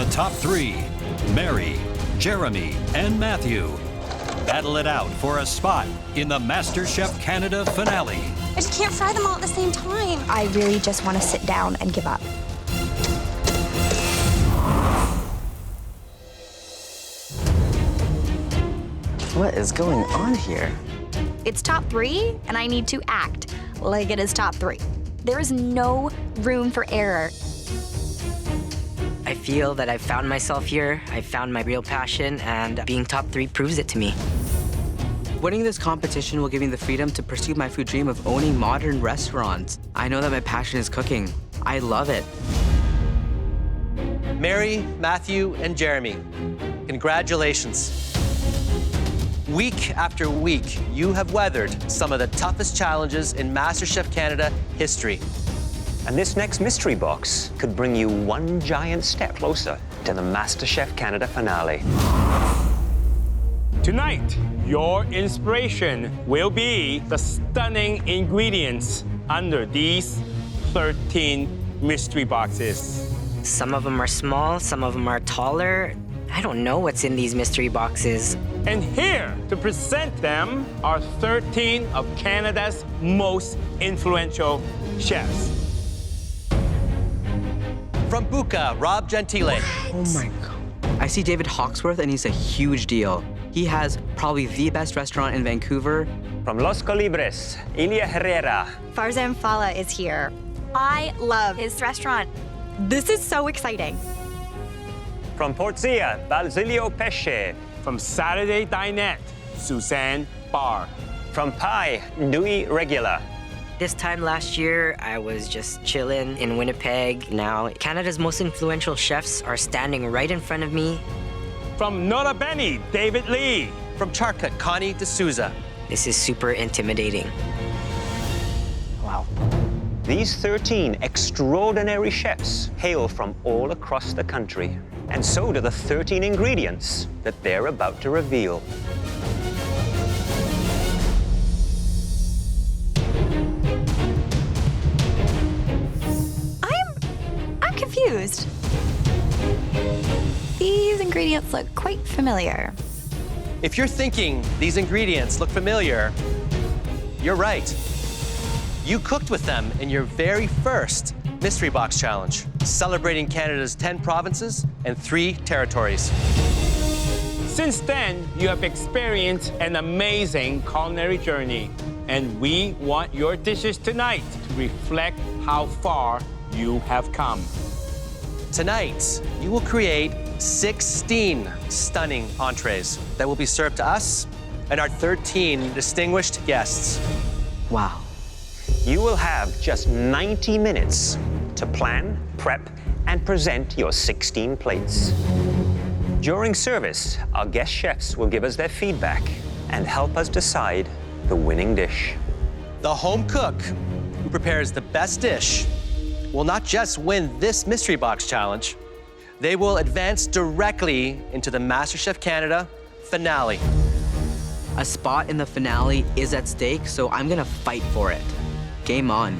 The top three, Mary, Jeremy, and Matthew, battle it out for a spot in the MasterChef Canada finale. I just can't fry them all at the same time. I really just want to sit down and give up. What is going on here? It's top three, and I need to act like it is top three. There is no room for error. I feel that I've found myself here, I've found my real passion, and being top three proves it to me. Winning this competition will give me the freedom to pursue my food dream of owning modern restaurants. I know that my passion is cooking. I love it. Mary, Matthew, and Jeremy, congratulations. Week after week, you have weathered some of the toughest challenges in MasterChef Canada history. And this next mystery box could bring you one giant step closer to the MasterChef Canada finale. Tonight, your inspiration will be the stunning ingredients under these 13 mystery boxes. Some of them are small, some of them are taller. I don't know what's in these mystery boxes. And here to present them are 13 of Canada's most influential chefs. From Buca, Rob Gentile. Oh my God. I see David Hawksworth and he's a huge deal. He has probably the best restaurant in Vancouver. From Los Colibres, Ilia Herrera. Farzan Fala is here. I love his restaurant. This is so exciting. From Portia, Basilio Pesce. From Saturday Dinette, Suzanne Barr. From Pai, Dewey Regula. This time last year, I was just chilling in Winnipeg. Now, Canada's most influential chefs are standing right in front of me. From Nota Bene, David Lee. From Charcut, Connie D'Souza. This is super intimidating. Wow. These 13 extraordinary chefs hail from all across the country. And so do the 13 ingredients that they're about to reveal. I'm confused. These ingredients look quite familiar. If you're thinking these ingredients look familiar, you're right. You cooked with them in your very first Mystery Box Challenge, celebrating Canada's 10 provinces and 3 territories. Since then, you have experienced an amazing culinary journey, and we want your dishes tonight to reflect how far you have come. Tonight, you will create 16 stunning entrees that will be served to us and our 13 distinguished guests. Wow. You will have just 90 minutes to plan, prep, and present your 16 plates. During service, our guest chefs will give us their feedback and help us decide the winning dish. The home cook who prepares the best dish will not just win this Mystery Box Challenge, they will advance directly into the MasterChef Canada finale. A spot in the finale is at stake, so I'm gonna fight for it. Game on.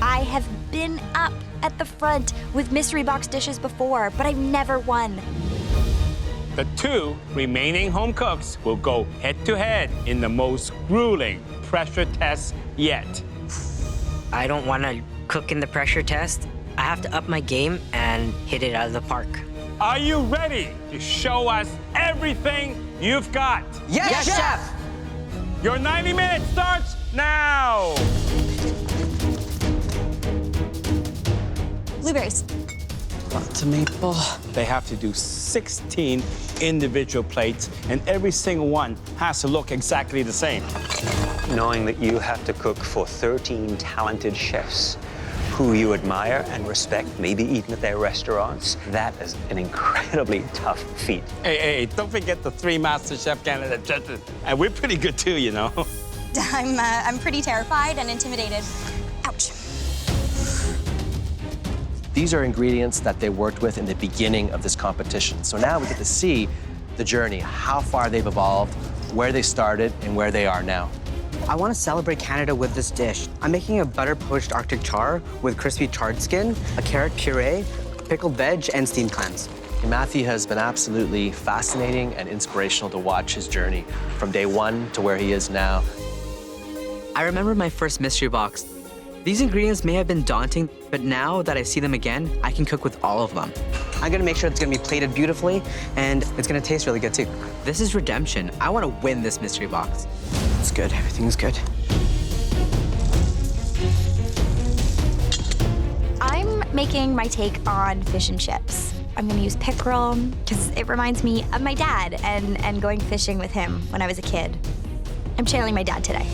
I have been up at the front with mystery box dishes before, but I've never won. The 2 remaining home cooks will go head-to-head in the most grueling pressure test yet. I don't want to cook in the pressure test. I have to up my game and hit it out of the park. Are you ready to show us everything you've got? Yes, chef! Your 90 minutes starts now! Blueberries. Lots of maple. They have to do 16 individual plates, and every single one has to look exactly the same. Knowing that you have to cook for 13 talented chefs who you admire and respect, maybe even at their restaurants, that is an incredibly tough feat. Hey, don't forget the 3 MasterChef Canada judges. And we're pretty good too, you know. I'm pretty terrified and intimidated. Ouch. These are ingredients that they worked with in the beginning of this competition. So now we get to see the journey, how far they've evolved, where they started, and where they are now. I want to celebrate Canada with this dish. I'm making a butter-poached Arctic char with crispy chard skin, a carrot puree, pickled veg, and steamed clams. Matthew has been absolutely fascinating and inspirational to watch his journey from day one to where he is now. I remember my first mystery box. These ingredients may have been daunting, but now that I see them again, I can cook with all of them. I'm gonna make sure it's gonna be plated beautifully and it's gonna taste really good too. This is redemption. I want to win this mystery box. It's good, everything's good. I'm making my take on fish and chips. I'm gonna use pickerel because it reminds me of my dad and going fishing with him when I was a kid. I'm channeling my dad today.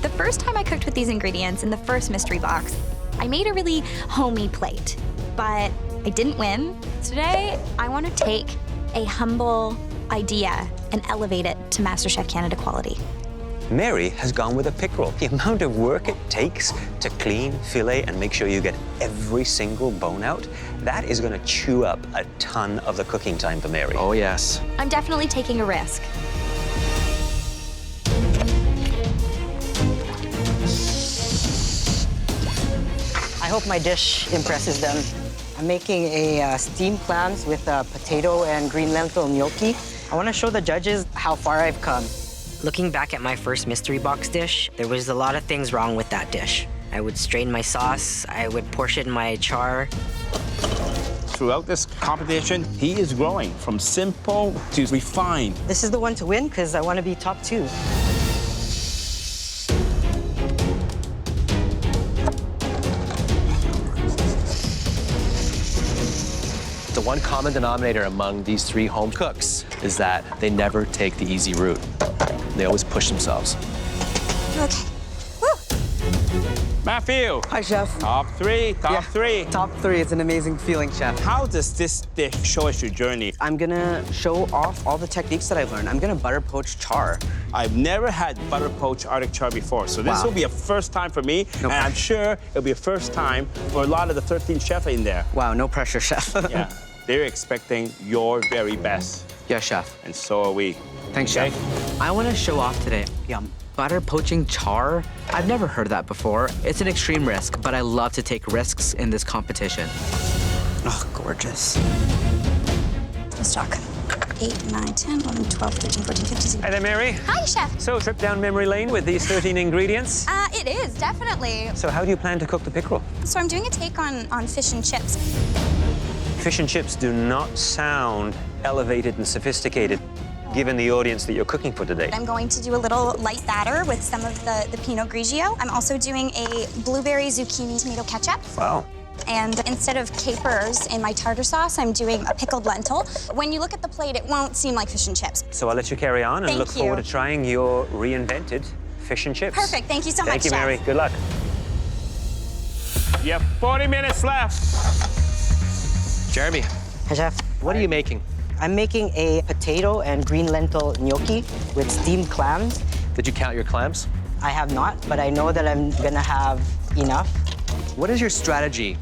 The first time I cooked with these ingredients in the first mystery box, I made a really homey plate, but I didn't win. Today, I want to take a humble idea and elevate it to MasterChef Canada quality. Mary has gone with a pickerel. The amount of work it takes to clean, fillet, and make sure you get every single bone out, that is going to chew up a ton of the cooking time for Mary. Oh, yes. I'm definitely taking a risk. I hope my dish impresses them. I'm making a steamed clams with potato and green lentil gnocchi. I want to show the judges how far I've come. Looking back at my first mystery box dish, there was a lot of things wrong with that dish. I would strain my sauce, I would portion my char. Throughout this competition, he is growing from simple to refined. This is the one to win because I want to be top 2. The one common denominator among these 3 home cooks is that they never take the easy route. They always push themselves. Okay. Matthew, Hi, Chef. top 3, top 3. Top 3. It's an amazing feeling, Chef. How does this dish show us your journey? I'm gonna show off all the techniques that I've learned. I'm gonna butter poach char. I've never had butter poached Arctic char before, so this Wow. will be a first time for me, and I'm sure it'll be a first time for a lot of the 13 chefs in there. Wow, no pressure, Chef. Yeah, they're expecting your very best, Yeah, Chef. and so are we. Thanks, Okay? Chef. I want to show off today. Yum. Butter poaching char? I've never heard that before. It's an extreme risk, but I love to take risks in this competition. Oh, gorgeous. Let's talk. 8, 9, 10, 11, 12, 13, 14, 15, 16. Hi there, Mary. Hi, Chef. So, trip down memory lane with these 13 ingredients. It is, definitely. So, how do you plan to cook the pickerel? So I'm doing a take on fish and chips. Fish and chips do not sound elevated and sophisticated, given the audience that you're cooking for today. I'm going to do a little light batter with some of the Pinot Grigio. I'm also doing a blueberry zucchini tomato ketchup. Wow. And instead of capers in my tartar sauce, I'm doing a pickled lentil. When you look at the plate, it won't seem like fish and chips. So I'll let you carry on and Thank look you. forward to trying your reinvented fish and chips. Perfect. Thank you so much, Thank you, Chef. Mary. Good luck. You have 40 minutes left. Jeremy, Hi, Chef. what are you making? I'm making a potato and green lentil gnocchi with steamed clams. Did you count your clams? I have not, but I know that I'm gonna have enough. What is your strategy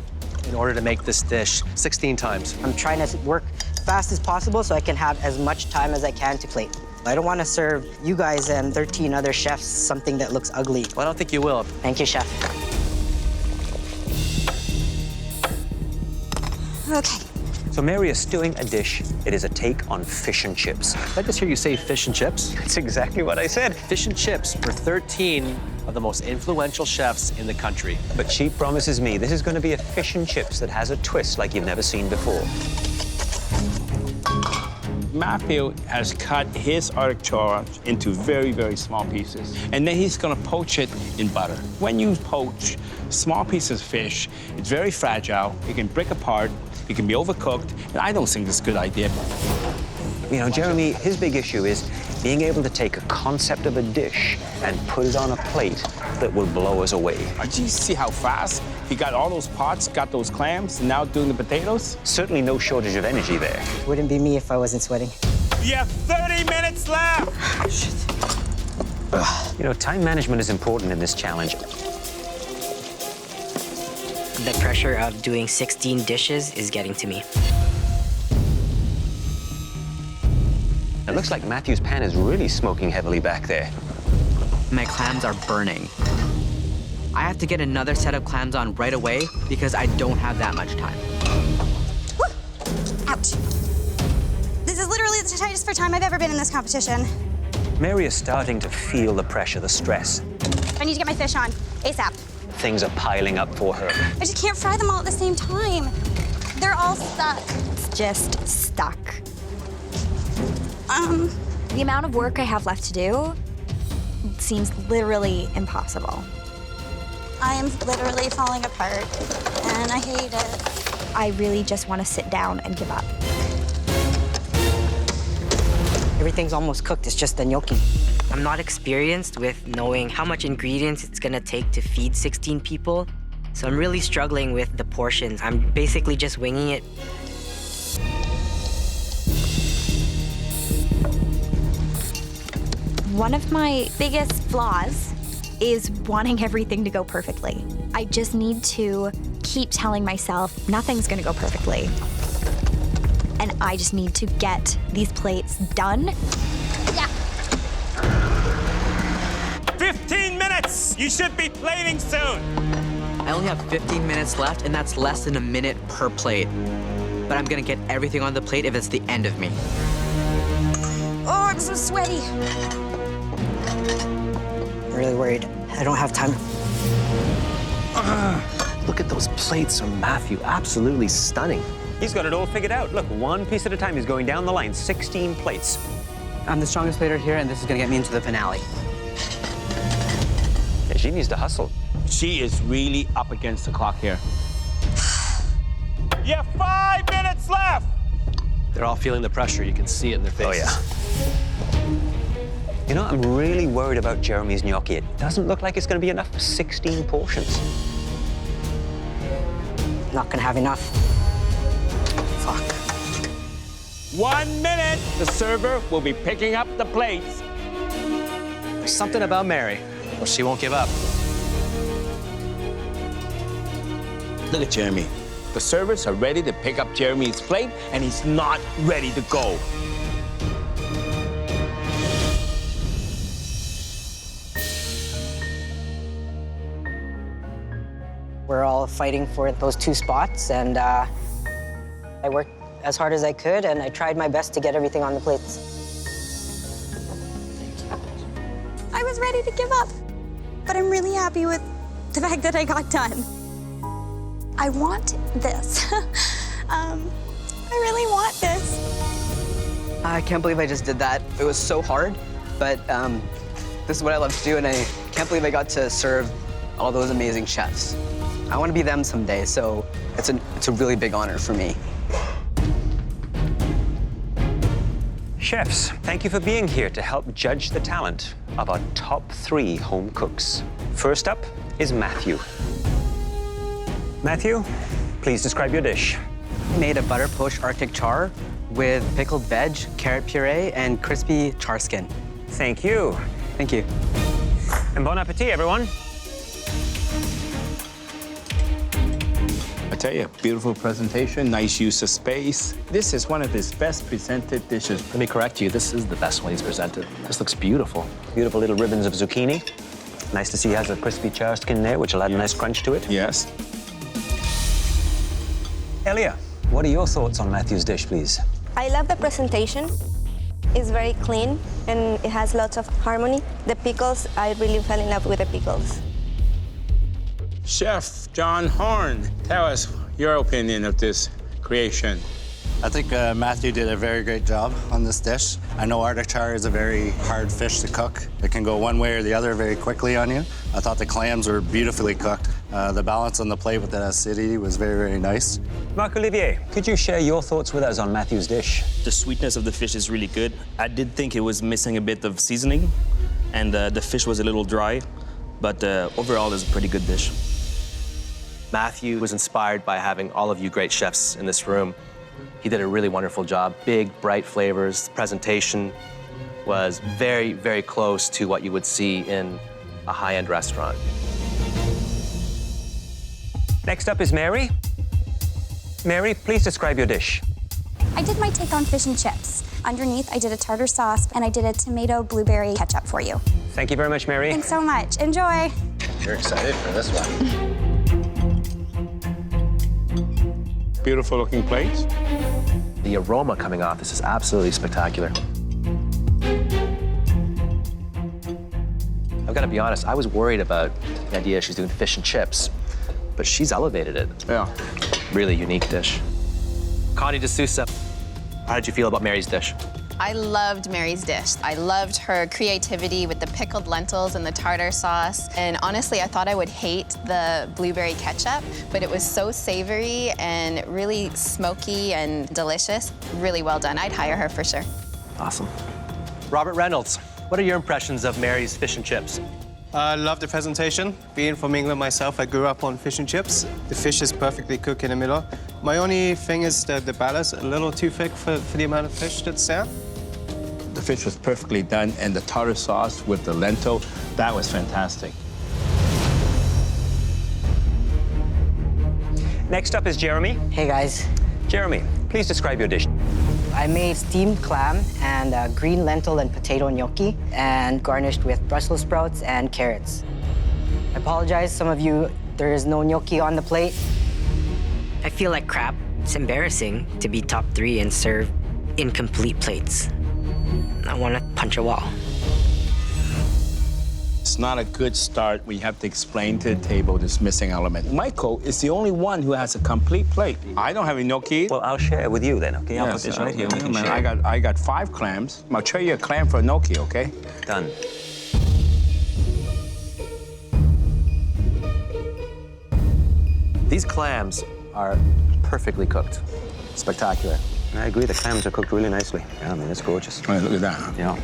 in order to make this dish 16 times? I'm trying to work fast as possible so I can have as much time as I can to plate. I don't want to serve you guys and 13 other chefs something that looks ugly. Well, I don't think you will. Thank you, Chef. Okay. So Mary is stewing a dish. It is a take on fish and chips. Did I just hear you say fish and chips? That's exactly what I said. Fish and chips for 13 of the most influential chefs in the country. But she promises me this is going to be a fish and chips that has a twist like you've never seen before. Matthew has cut his Arctic char into very, very small pieces. And then he's gonna poach it in butter. When you poach small pieces of fish, it's very fragile. It can break apart. It can be overcooked. And I don't think it's a good idea. You know, Jeremy, his big issue is being able to take a concept of a dish and put it on a plate that will blow us away. Did you see how fast he got all those pots, got those clams, and now doing the potatoes? Certainly no shortage of energy there. Wouldn't be me if I wasn't sweating. You have 30 minutes left. You know, time management is important in this challenge. The pressure of doing 16 dishes is getting to me. It looks like Matthew's pan is really smoking heavily back there. My clams are burning. I have to get another set of clams on right away because I don't have that much time. Ouch. This is literally the tightest for time I've ever been in this competition. Mary is starting to feel the pressure, the stress. I need to get my fish on ASAP. Things are piling up for her. I just can't fry them all at the same time. They're all stuck. It's just stuck. The The amount of work I have left to do seems literally impossible. I am literally falling apart, and I hate it. I really just want to sit down and give up. Everything's almost cooked, it's just the gnocchi. I'm not experienced with knowing how much ingredients it's gonna take to feed 16 people, so I'm really struggling with the portions. I'm basically just winging it. One of my biggest flaws is wanting everything to go perfectly. I just need to keep telling myself nothing's gonna go perfectly. And I just need to get these plates done. Yeah. 15 minutes! You should be plating soon. I only have 15 minutes left, and that's less than a minute per plate. But I'm gonna get everything on the plate if it's the end of me. Oh, I'm so sweaty. I'm really worried. I don't have time. Look at those plates of Matthew. Absolutely stunning. He's got it all figured out. Look, one piece at a time. He's going down the line, 16 plates. I'm the strongest plater here, and this is gonna get me into the finale. Yeah, she needs to hustle. She is really up against the clock here. You have 5 minutes left! They're all feeling the pressure. You can see it in their faces. Oh, yeah. You know, I'm really worried about Jeremy's gnocchi. It doesn't look like it's going to be enough for 16 portions. Not gonna have enough. Fuck. 1 minute. The server will be picking up the plates. There's something about Mary. Well, she won't give up. Look at Jeremy. The servers are ready to pick up Jeremy's plate, and he's not ready to go. We're all fighting for those 2 spots, and I worked as hard as I could, and I tried my best to get everything on the plates. I was ready to give up, but I'm really happy with the fact that I got done. I want this. I really want this. I can't believe I just did that. It was so hard, but this is what I love to do, and I can't believe I got to serve all those amazing chefs. I want to be them someday, so it's a really big honor for me. Chefs, thank you for being here to help judge the talent of our top 3 home cooks. First up is Matthew. Matthew, please describe your dish. I made a butter poached Arctic char with pickled veg, carrot puree, and crispy char skin. Thank you. Thank you. And bon appetit, everyone. I tell you, beautiful presentation, nice use of space. This is one of his best presented dishes. Let me correct you. This is the best one he's presented. This looks beautiful. Beautiful little ribbons of zucchini. Nice to see he has a crispy char skin there, which will add a nice crunch to it. Yes. Elia, what are your thoughts on Matthew's dish, please? I love the presentation. It's very clean and it has lots of harmony. The pickles, I really fell in love with the pickles. Chef John Horn, tell us your opinion of this creation. I think Matthew did a very great job on this dish. I know Arctic char is a very hard fish to cook. It can go one way or the other very quickly on you. I thought the clams were beautifully cooked. The balance on the plate with the acidity was very, very nice. Marc-Olivier, could you share your thoughts with us on Matthew's dish? The sweetness of the fish is really good. I did think it was missing a bit of seasoning, and the fish was a little dry, but overall it's a pretty good dish. Matthew was inspired by having all of you great chefs in this room. He did a really wonderful job. Big, bright flavors. The presentation was very, very close to what you would see in a high-end restaurant. Next up is Mary. Mary, please describe your dish. I did my take on fish and chips. Underneath, I did a tartar sauce, and I did a tomato blueberry ketchup for you. Thank you very much, Mary. Thanks so much. Enjoy. You're excited for this one. Beautiful looking plates. The the aroma coming off. This is absolutely spectacular. I've got to be honest, I was worried about the idea she's doing fish and chips, but she's elevated it. Yeah. Really unique dish. Connie D'Souza, how did you feel about Mary's dish? I loved Mary's dish. I loved her creativity with the pickled lentils and the tartar sauce. And honestly, I thought I would hate the blueberry ketchup, but it was so savory and really smoky and delicious. Really well done. I'd hire her for sure. Awesome. Robert Reynolds, what are your impressions of Mary's fish and chips? I love the presentation. Being from England myself, I grew up on fish and chips. The fish is perfectly cooked in the middle. My only thing is that the balance a little too thick for the amount of fish that's there. The fish was perfectly done, and the tartar sauce with the lentil, that was fantastic. Next up is Jeremy. Hey, guys. Jeremy, please describe your dish. I made steamed clam and green lentil and potato gnocchi, and garnished with Brussels sprouts and carrots. I apologize, some of you, there is no gnocchi on the plate. I feel like crap. It's embarrassing to be top 3 and serve incomplete plates. I want to punch a wall. It's not a good start when you have to explain to the table this missing element. Michael is the only one who has a complete plate. I don't have a gnocchi. Well, I'll share with you then, okay? I'll put Yes, this right here. We can man, share. I got 5 clams. I'll trade you a clam for a gnocchi, okay? Done. These clams are perfectly cooked. Spectacular. I agree, the clams are cooked really nicely. Yeah, I mean, it's gorgeous. All right, look at that. Yeah.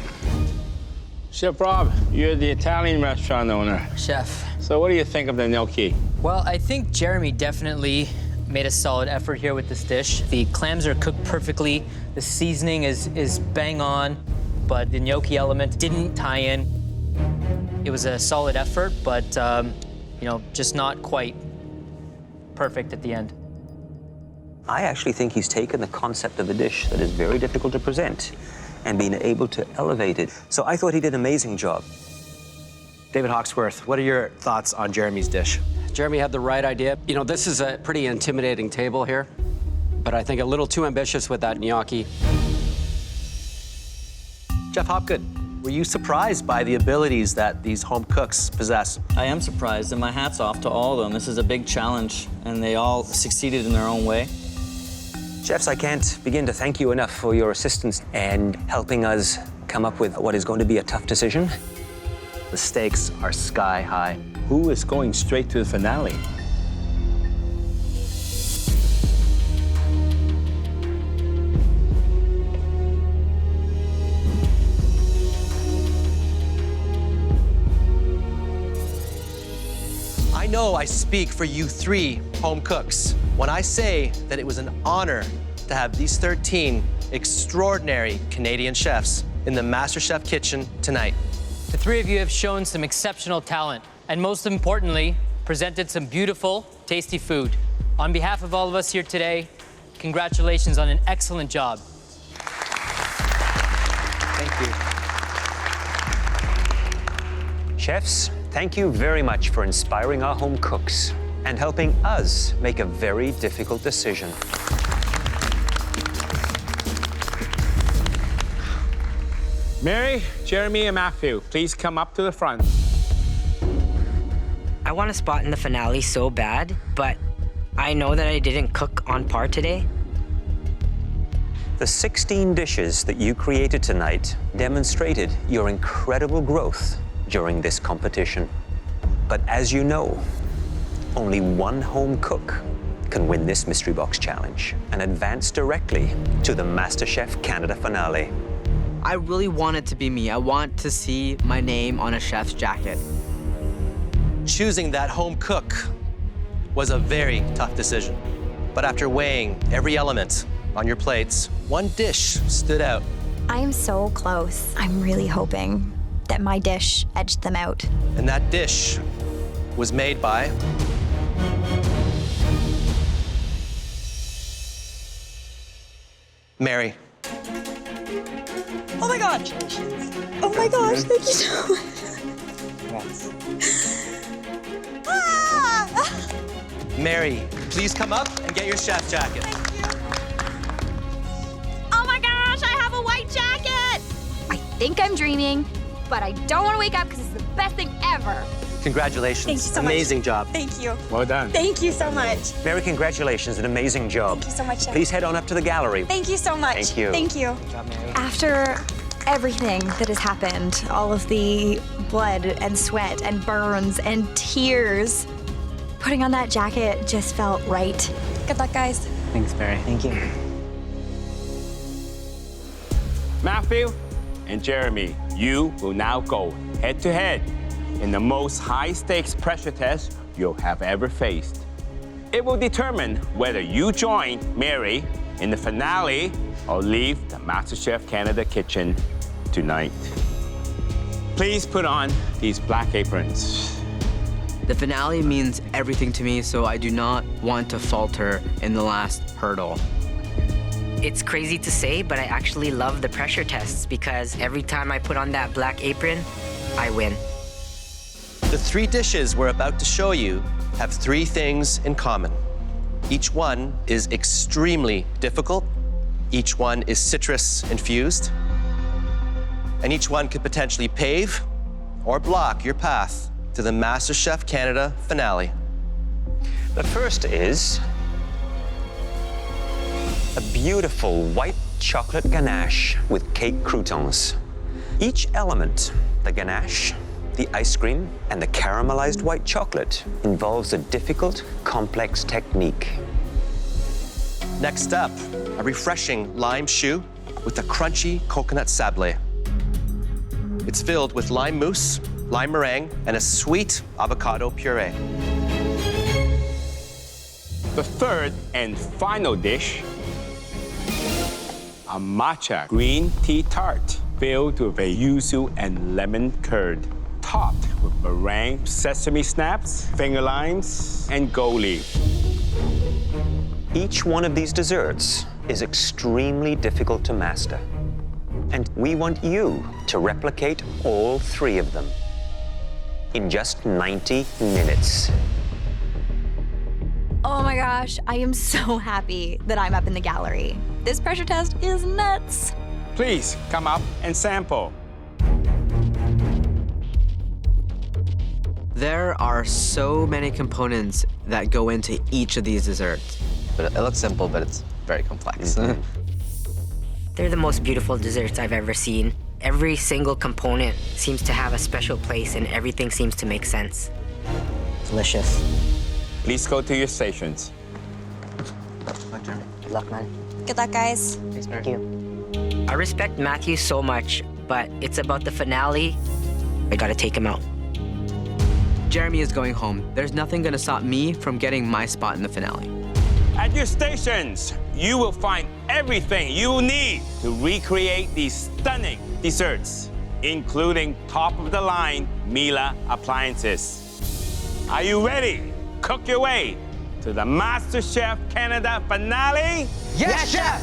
Chef Rob, you're the Italian restaurant owner. Chef. So what do you think of the gnocchi? Well, I think Jeremy definitely made a solid effort here with this dish. The clams are cooked perfectly. The seasoning is bang on, but the gnocchi element didn't tie in. It was a solid effort, but, you know, just not quite perfect at the end. I actually think he's taken the concept of a dish that is very difficult to present and been able to elevate it. So I thought he did an amazing job. David Hawksworth, what are your thoughts on Jeremy's dish? Jeremy had the right idea. You know, this is a pretty intimidating table here, but I think a little too ambitious with that gnocchi. Jeff Hopgood, were you surprised by the abilities that these home cooks possess? I am surprised, and my hat's off to all of them. This is a big challenge, and they all succeeded in their own way. Chefs, I can't begin to thank you enough for your assistance and helping us come up with what is going to be a tough decision. The stakes are sky high. Who is going straight to the finale? I know I speak for you 3 home cooks when I say that it was an honor to have these 13 extraordinary Canadian chefs in the MasterChef kitchen tonight. The 3 of you have shown some exceptional talent, and most importantly, presented some beautiful, tasty food. On behalf of all of us here today, congratulations on an excellent job. Thank you. Chefs, thank you very much for inspiring our home cooks and helping us make a very difficult decision. Mary, Jeremy, and Matthew, please come up to the front. I want a spot in the finale so bad, but I know that I didn't cook on par today. The 16 dishes that you created tonight demonstrated your incredible growth during this competition. But as you know, only one home cook can win this Mystery Box Challenge and advance directly to the MasterChef Canada finale. I really want it to be me. I want to see my name on a chef's jacket. Choosing that home cook was a very tough decision. But after weighing every element on your plates, one dish stood out. I am so close. I'm really hoping that my dish edged them out. And that dish was made by Mary. Oh my gosh. Oh my gosh, thank you so much. Ah! Mary, please come up and get your chef jacket. think I'm dreaming, but I don't want to wake up because it's the best thing ever. Congratulations. Thank you so much. Amazing job. Thank you. Well done. Thank you so much. Mary, congratulations, an amazing job. Thank you so much, Chef. Please head on up to the gallery. Thank you so much. Thank you. Thank you. Good job, Mary. After everything that has happened, all of the blood and sweat and burns and tears, putting on that jacket just felt right. Good luck, guys. Thanks, Mary. Thank you. Matthew and Jeremy, you will now go head-to-head in the most high-stakes pressure test you'll have ever faced. It will determine whether you join Mary in the finale or leave the MasterChef Canada kitchen tonight. Please put on these black aprons. The finale means everything to me, so I do not want to falter in the last hurdle. It's crazy to say, but I actually love the pressure tests because every time I put on that black apron, I win. The 3 dishes we're about to show you have 3 things in common. Each one is extremely difficult. Each one is citrus-infused. And each one could potentially pave or block your path to the MasterChef Canada finale. The first is a beautiful white chocolate ganache with cake croutons. Each element, the ganache, the ice cream, and the caramelized white chocolate, involves a difficult, complex technique. Next up, a refreshing lime choux with a crunchy coconut sablé. It's filled with lime mousse, lime meringue, and a sweet avocado puree. The third and final dish, a Matcha Green Tea Tart filled with a yuzu and lemon curd, topped with meringue, sesame snaps, finger limes, and gold leaf. Each one of these desserts is extremely difficult to master. And we want you to replicate all 3 of them in just 90 minutes. Oh my gosh, I am so happy that I'm up in the gallery. This pressure test is nuts. Please come up and sample. There are so many components that go into each of these desserts. But it looks simple, but it's very complex. They're the most beautiful desserts I've ever seen. Every single component seems to have a special place and everything seems to make sense. Delicious. Please go to your stations. Good luck, man. Good luck, guys. Thanks, Mary. Thank you. I respect Matthew so much, but it's about the finale. I gotta take him out. Jeremy is going home. There's nothing gonna stop me from getting my spot in the finale. At your stations, you will find everything you need to recreate these stunning desserts, including top-of-the-line Miele appliances. Are you ready? Cook your way to the MasterChef Canada finale? Yes, Chef!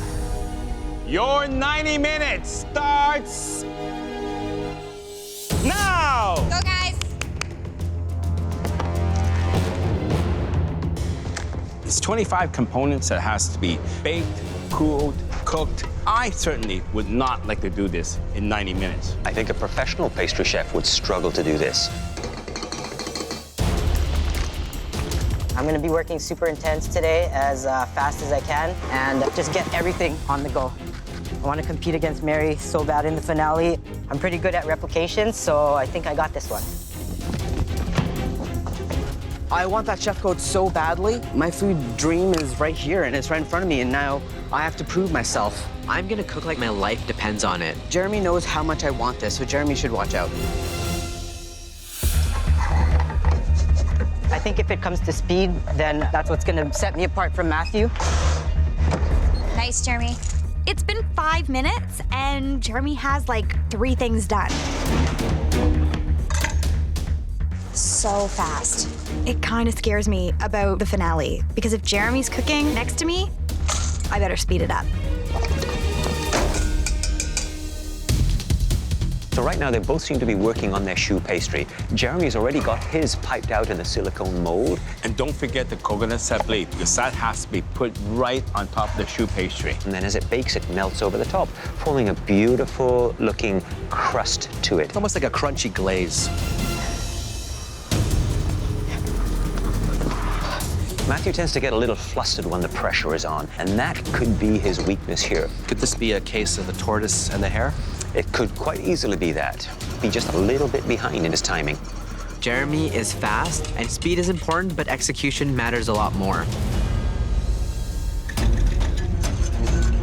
Your 90 minutes starts now! Go, guys. It's 25 components that has to be baked, cooled, cooked. I certainly would not like to do this in 90 minutes. I think a professional pastry chef would struggle to do this. I'm gonna be working super intense today, as fast as I can, and just get everything on the go. I wanna compete against Mary so bad in the finale. I'm pretty good at replications, so I think I got this one. I want that chef code so badly. My food dream is right here and it's right in front of me, and now I have to prove myself. I'm gonna cook like my life depends on it. Jeremy knows how much I want this, so Jeremy should watch out. I think if it comes to speed, then that's what's gonna set me apart from Matthew. Nice, Jeremy. It's been 5 minutes and Jeremy has like 3 things done. So fast. It kind of scares me about the finale because if Jeremy's cooking next to me, I better speed it up. So right now, they both seem to be working on their choux pastry. Jeremy's already got his piped out in the silicone mold. And don't forget the coconut sablé, because that has to be put right on top of the choux pastry. And then as it bakes, it melts over the top, forming a beautiful looking crust to it. Almost like a crunchy glaze. Matthew tends to get a little flustered when the pressure is on, and that could be his weakness here. Could this be a case of the tortoise and the hare? It could quite easily be that. Be just a little bit behind in his timing. Jeremy is fast, and speed is important, but execution matters a lot more.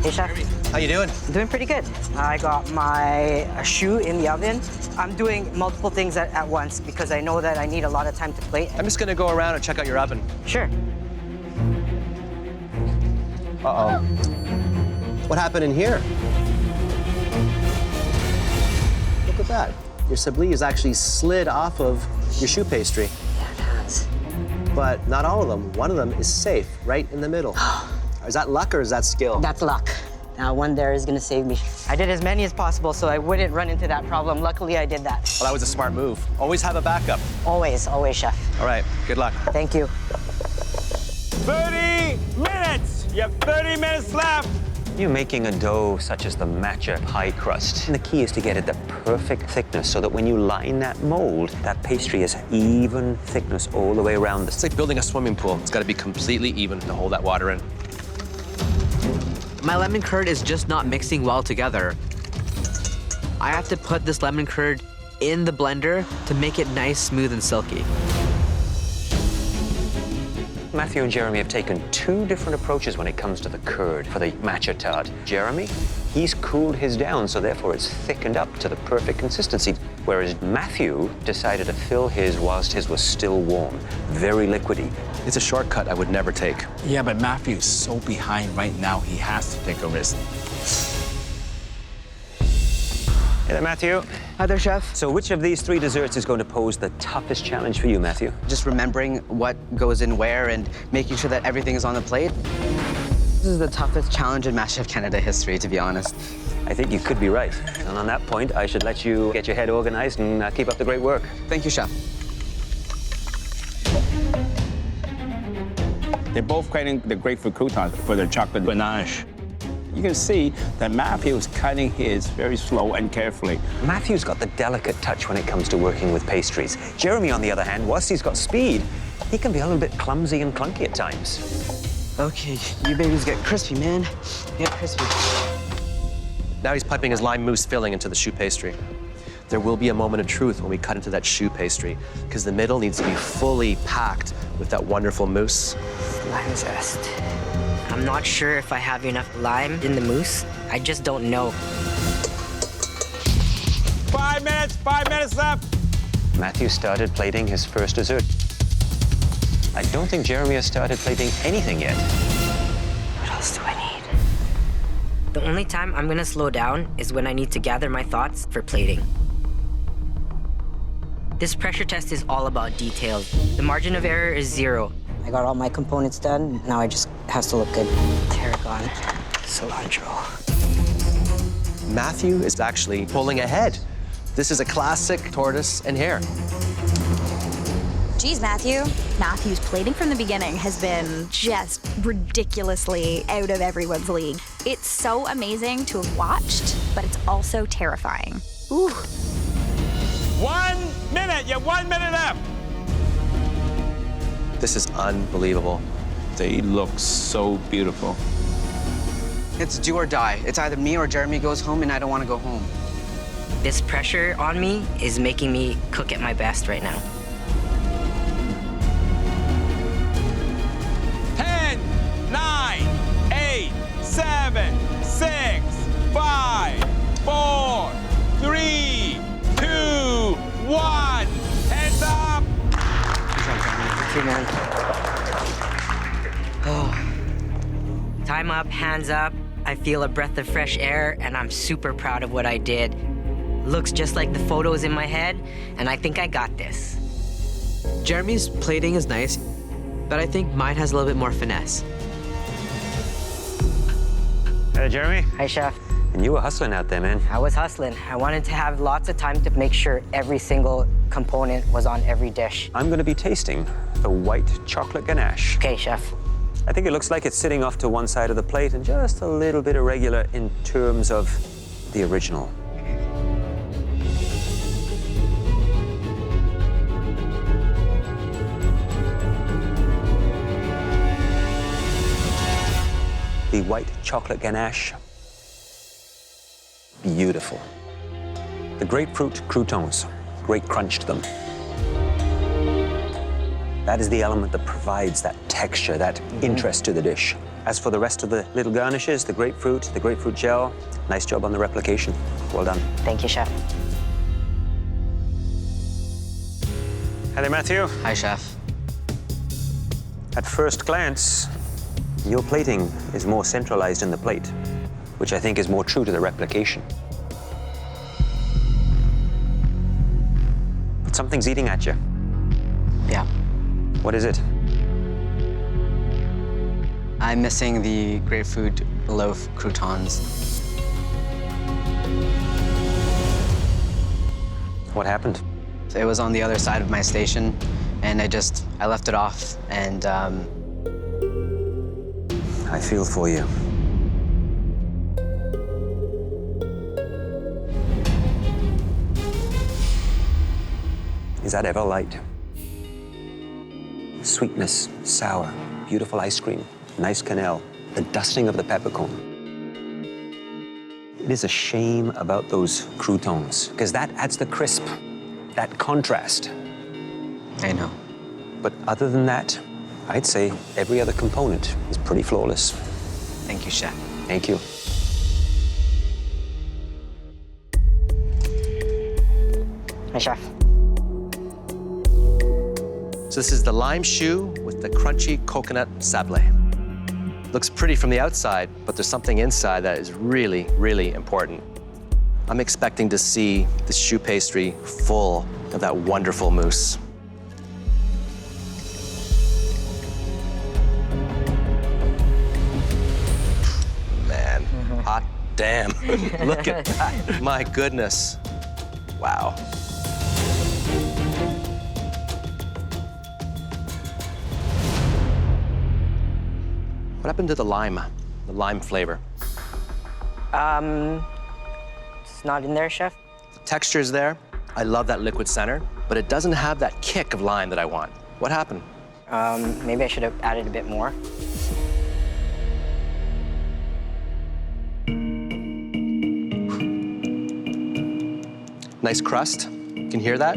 Hey, Chef. How you doing? I'm doing pretty good. I got my choux in the oven. I'm doing multiple things at once because I know that I need a lot of time to plate. I'm just gonna go around and check out your oven. Sure. Uh-oh. What happened in here? Look at that. Your sablé is actually slid off of your choux pastry. Yeah, it has. But not all of them. One of them is safe, right in the middle. Is that luck or is that skill? That's luck. Now, one there is gonna save me. I did as many as possible so I wouldn't run into that problem. Luckily, I did that. Well, that was a smart move. Always have a backup. Always, Chef. All right, good luck. Thank you. 30 minutes! You have 30 minutes left! You're making a dough such as the matcha pie crust. And the key is to get it the perfect thickness so that when you line that mold, that pastry is even thickness all the way around. It's like building a swimming pool. It's gotta be completely even to hold that water in. My lemon curd is just not mixing well together. I have to put this lemon curd in the blender to make it nice, smooth, and silky. Matthew and Jeremy have taken two different approaches when it comes to the curd for the matcha tart. Jeremy, he's cooled his down, so therefore it's thickened up to the perfect consistency. Whereas Matthew decided to fill his whilst his was still warm, very liquidy. It's a shortcut I would never take. Yeah, but Matthew is so behind right now, he has to take a risk. Hey there, Matthew. Hi there, Chef. So which of these three desserts is going to pose the toughest challenge for you, Matthew? Just remembering what goes in where and making sure that everything is on the plate. This is the toughest challenge in MasterChef Canada history, to be honest. I think you could be right. And on that point, I should let you get your head organized and keep up the great work. Thank you, Chef. They're both cutting the grapefruit croutons for the chocolate ganache. You can see that Matthew is cutting his very slow and carefully. Matthew's got the delicate touch when it comes to working with pastries. Jeremy, on the other hand, whilst he's got speed, he can be a little bit clumsy and clunky at times. Okay, you babies get crispy, man. Get crispy. Now he's piping his lime mousse filling into the choux pastry. There will be a moment of truth when we cut into that choux pastry, because the middle needs to be fully packed with that wonderful mousse. Lime zest. I'm not sure if I have enough lime in the mousse. I just don't know. 5 minutes left. Matthew started plating his first dessert. I don't think Jeremy has started plating anything yet. What else do I need? The only time I'm gonna slow down is when I need to gather my thoughts for plating. This pressure test is all about details. The margin of error is 0. I got all my components done. Now it just has to look good. Tarragon, cilantro. Matthew is actually pulling ahead. This is a classic tortoise and hare. Geez, Matthew. Matthew's plating from the beginning has been just ridiculously out of everyone's league. It's so amazing to have watched, but it's also terrifying. Ooh. 1 minute, you have 1 minute left. This is unbelievable. They look so beautiful. It's do or die. It's either me or Jeremy goes home, and I don't want to go home. This pressure on me is making me cook at my best right now. 10, 9, 8, 7, 6, 5, 4, 3, 2, 1. Hands up! Thank you, man. Oh. Time up, hands up. I feel a breath of fresh air, and I'm super proud of what I did. Looks just like the photos in my head, and I think I got this. Jeremy's plating is nice, but I think mine has a little bit more finesse. Hey, Jeremy. Hi, Chef. And you were hustling out there, man. I was hustling. I wanted to have lots of time to make sure every single component was on every dish. I'm gonna be tasting the White Chocolate Ganache. Okay, chef. I think it looks like it's sitting off to one side of the plate and just a little bit irregular in terms of the original. The White Chocolate Ganache, beautiful. The grapefruit croutons, great crunch to them. That is the element that provides that texture, that interest to the dish. As for the rest of the little garnishes, the grapefruit gel, nice job on the replication. Well done. Thank you, chef. Hi there, Matthew. Hi, chef. At first glance, your plating is more centralized in the plate, which I think is more true to the replication. But something's eating at you. Yeah. What is it? I'm missing the grapefruit loaf croutons. What happened? It was on the other side of my station, and I left it off, and I feel for you. Is that ever light? Sweetness, sour, beautiful ice cream, nice quenelle, the dusting of the peppercorn. It is a shame about those croutons, because that adds the crisp, that contrast. I know. But other than that, I'd say every other component is pretty flawless. Thank you, chef. Thank you. Hi, chef. So this is the Lime Choux with the crunchy coconut sable. Looks pretty from the outside, but there's something inside that is really, really important. I'm expecting to see the choux pastry full of that wonderful mousse. Man, hot damn. Look at that. My goodness. Wow. What happened to the lime flavor? It's not in there, chef. The texture's there. I love that liquid center, but it doesn't have that kick of lime that I want. What happened? Maybe I should have added a bit more. Nice crust. You can hear that?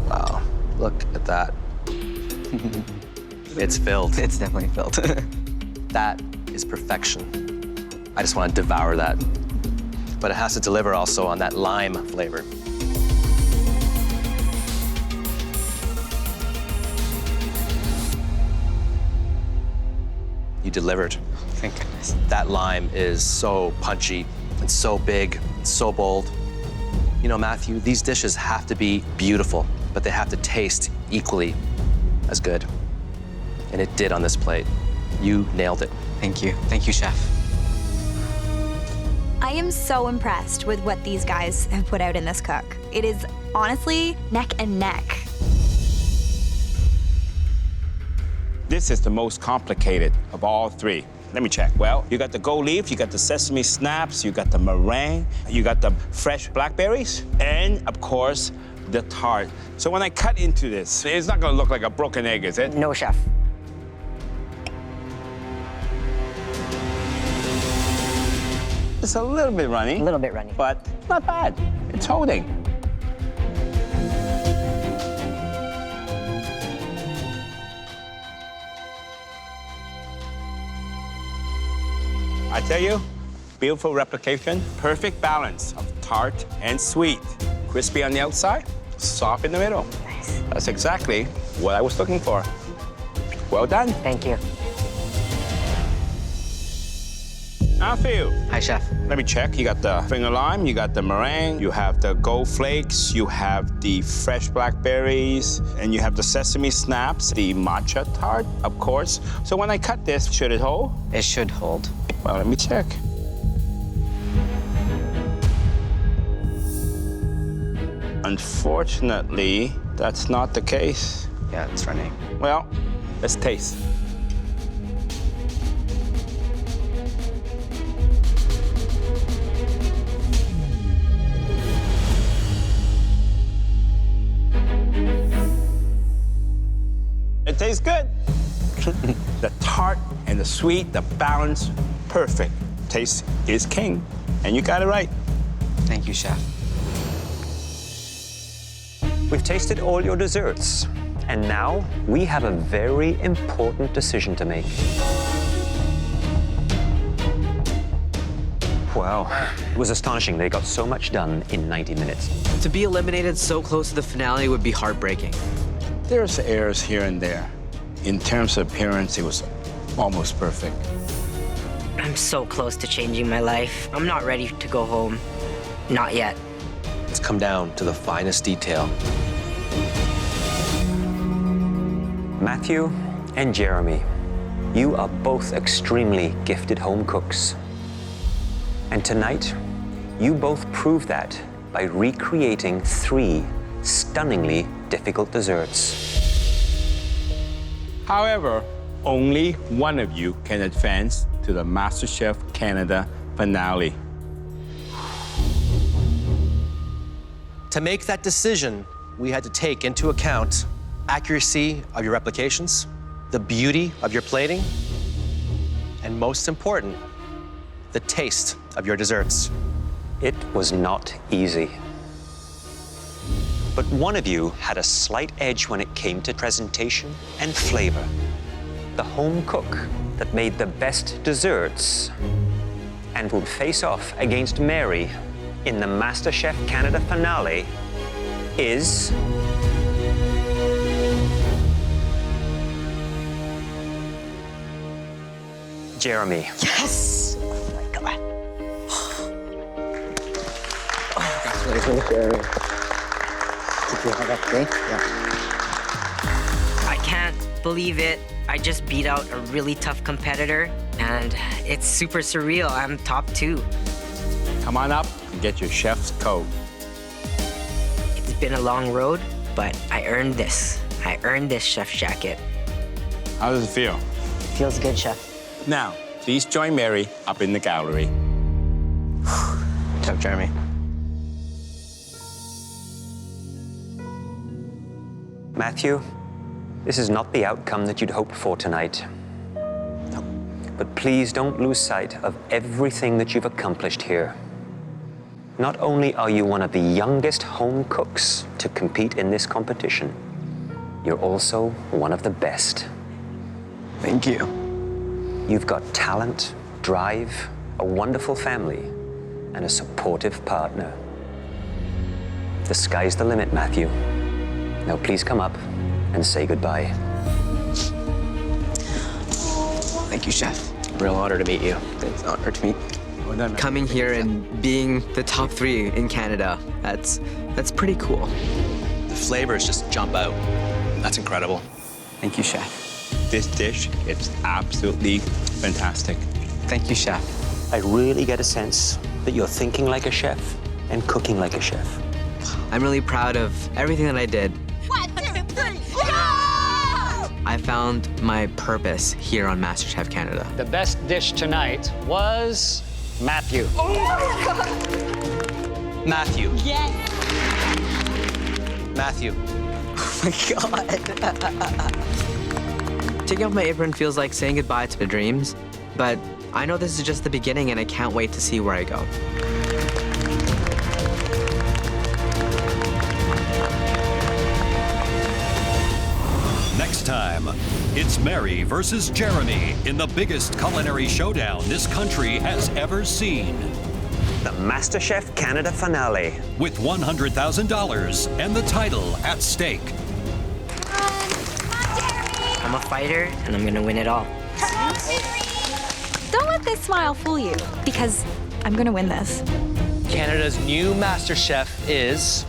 Wow, look at that. It's filled. It's definitely filled. That is perfection. I just want to devour that. But it has to deliver also on that lime flavor. You delivered. Thank goodness. That lime is so punchy and so big, and so bold. You know, Matthew, these dishes have to be beautiful, but they have to taste equally as good. And it did on this plate. You nailed it. Thank you. Thank you, chef. I am so impressed with what these guys have put out in this cook. It is honestly neck and neck. This is the most complicated of all three. Let me check. Well, you got the gold leaf, you got the sesame snaps, you got the meringue, you got the fresh blackberries, and of course, the tart. So when I cut into this, it's not gonna look like a broken egg, is it? No, chef. It's a little bit runny. A little bit runny. But not bad. It's holding. I tell you, beautiful replication, perfect balance of tart and sweet. Crispy on the outside, soft in the middle. Nice. That's exactly what I was looking for. Well done. Thank you. Matthew. Hi, Chef. Let me check. You got the finger lime, you got the meringue, you have the gold flakes, you have the fresh blackberries, and you have the sesame snaps, the matcha tart, of course. So when I cut this, should it hold? It should hold. Well, let me check. Unfortunately, that's not the case. Yeah, it's running. Well, let's taste. It tastes good. The tart and the sweet, the balance, perfect. Taste is king, and you got it right. Thank you, Chef. We've tasted all your desserts, and now we have a very important decision to make. Wow, it was astonishing. They got so much done in 90 minutes. To be eliminated so close to the finale would be heartbreaking. There's errors here and there. In terms of appearance, it was almost perfect. I'm so close to changing my life. I'm not ready to go home. Not yet. It's come down to the finest detail. Matthew and Jeremy, you are both extremely gifted home cooks. And tonight, you both proved that by recreating 3 stunningly difficult desserts. However, only one of you can advance to the MasterChef Canada finale. To make that decision, we had to take into account accuracy of your replications, the beauty of your plating, and most important, the taste of your desserts. It was not easy. But one of you had a slight edge when it came to presentation and flavor. The home cook that made the best desserts and would face off against Mary in the MasterChef Canada finale is... Jeremy. Yes! Oh my God. Congratulations, Jeremy. Did you have that cake? Yeah. I can't believe it. I just beat out a really tough competitor, and it's super surreal. I'm top 2. Come on up and get your chef's coat. It's been a long road, but I earned this. I earned this chef's jacket. How does it feel? Feels good, Chef. Now, please join Mary up in the gallery. Good job, Jeremy. Matthew, this is not the outcome that you'd hoped for tonight. No. But please don't lose sight of everything that you've accomplished here. Not only are you one of the youngest home cooks to compete in this competition, you're also one of the best. Thank you. You've got talent, drive, a wonderful family, and a supportive partner. The sky's the limit, Matthew. Now please come up and say goodbye. Thank you, Chef. Real honor to meet you. It's an honor to meet you. Coming here and being the top 3 in Canada, that's pretty cool. The flavors just jump out. That's incredible. Thank you, Chef. This dish, it's absolutely fantastic. Thank you, Chef. I really get a sense that you're thinking like a chef and cooking like a chef. I'm really proud of everything that I did. 1, 2, 3, go! I found my purpose here on MasterChef Canada. The best dish tonight was Matthew. Oh my God! Matthew. Yes! Matthew. Oh my God. Taking off my apron feels like saying goodbye to the dreams, but I know this is just the beginning and I can't wait to see where I go. Next time, it's Mary versus Jeremy in the biggest culinary showdown this country has ever seen. The MasterChef Canada finale. With $100,000 and the title at stake. I'm a fighter, and I'm gonna win it all. Don't let this smile fool you, because I'm gonna win this. Canada's new MasterChef is